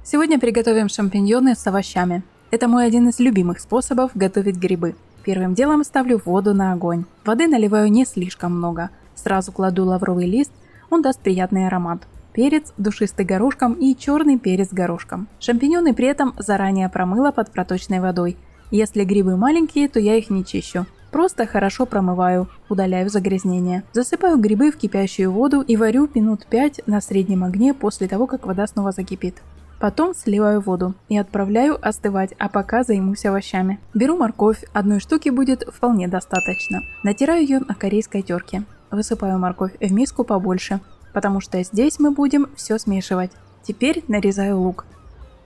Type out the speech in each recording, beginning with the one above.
Сегодня приготовим шампиньоны с овощами. Это мой один из любимых способов готовить грибы. Первым делом ставлю воду на огонь. Воды наливаю не слишком много. Сразу кладу лавровый лист, он даст приятный аромат. Перец душистый горошком и черный перец горошком. Шампиньоны при этом заранее промыла под проточной водой. Если грибы маленькие, то я их не чищу. Просто хорошо промываю, удаляю загрязнения. Засыпаю грибы в кипящую воду и варю минут 5 на среднем огне после того, как вода снова закипит. Потом сливаю воду и отправляю остывать, а пока займусь овощами. Беру морковь, одной штуки будет вполне достаточно. Натираю ее на корейской терке. Высыпаю морковь в миску побольше, потому что здесь мы будем все смешивать. Теперь нарезаю лук.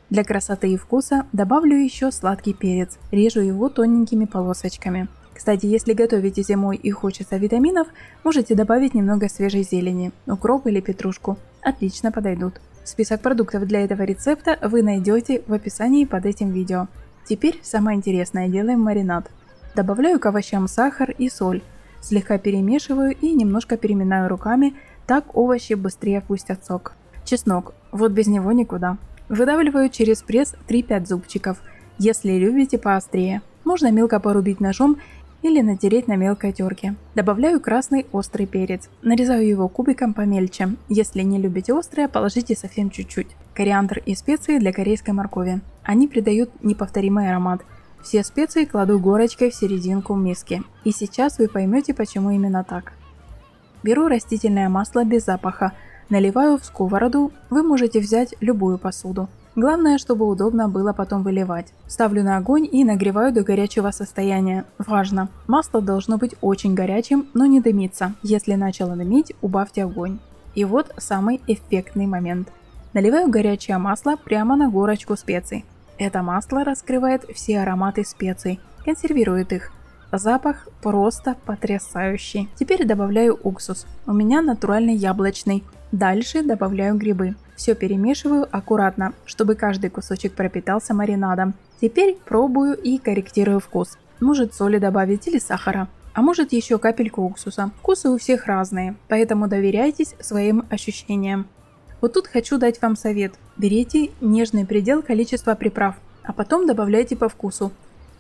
Для красоты и вкуса добавлю еще сладкий перец, режу его тоненькими полосочками. Кстати, если готовите зимой и хочется витаминов, можете добавить немного свежей зелени, укроп или петрушку. Отлично подойдут. Список продуктов для этого рецепта вы найдете в описании под этим видео. Теперь самое интересное, делаем маринад. Добавляю к овощам сахар и соль. Слегка перемешиваю и немножко переминаю руками, так овощи быстрее пустят сок. Чеснок, вот без него никуда. Выдавливаю через пресс 3-5 зубчиков, если любите поострее. Можно мелко порубить ножом или натереть на мелкой терке. Добавляю красный острый перец. Нарезаю его кубиком помельче. Если не любите острое, положите совсем чуть-чуть. Кориандр и специи для корейской моркови. Они придают неповторимый аромат. Все специи кладу горочкой в серединку миски. И сейчас вы поймете, почему именно так. Беру растительное масло без запаха. Наливаю в сковороду. Вы можете взять любую посуду. Главное, чтобы удобно было потом выливать. Ставлю на огонь и нагреваю до горячего состояния. Важно! Масло должно быть очень горячим, но не дымиться. Если начало дымить, убавьте огонь. И вот самый эффектный момент. Наливаю горячее масло прямо на горочку специй. Это масло раскрывает все ароматы специй, консервирует их. Запах просто потрясающий. Теперь добавляю уксус. У меня натуральный яблочный. Дальше добавляю грибы. Все перемешиваю аккуратно, чтобы каждый кусочек пропитался маринадом. Теперь пробую и корректирую вкус. Может соли добавить или сахара. А может еще капельку уксуса. Вкусы у всех разные, поэтому доверяйтесь своим ощущениям. Вот тут хочу дать вам совет. Берите нежный предел количества приправ, а потом добавляйте по вкусу.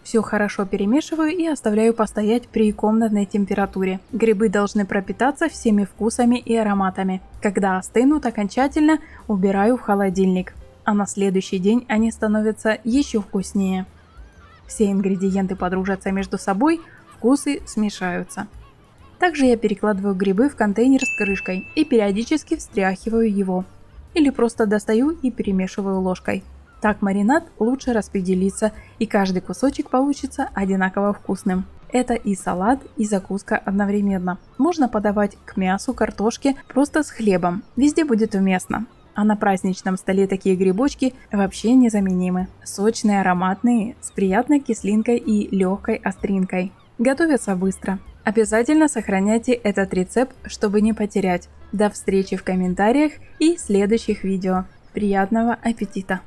Все хорошо перемешиваю и оставляю постоять при комнатной температуре. Грибы должны пропитаться всеми вкусами и ароматами. Когда остынут окончательно, убираю в холодильник. А на следующий день они становятся еще вкуснее. Все ингредиенты подружатся между собой, вкусы смешаются. Также я перекладываю грибы в контейнер с крышкой и периодически встряхиваю его. Или просто достаю и перемешиваю ложкой. Так маринад лучше распределится и каждый кусочек получится одинаково вкусным. Это и салат, и закуска одновременно. Можно подавать к мясу, картошке, просто с хлебом. Везде будет уместно. А на праздничном столе такие грибочки вообще незаменимы. Сочные, ароматные, с приятной кислинкой и легкой остринкой. Готовятся быстро. Обязательно сохраняйте этот рецепт, чтобы не потерять. До встречи в комментариях и следующих видео. Приятного аппетита!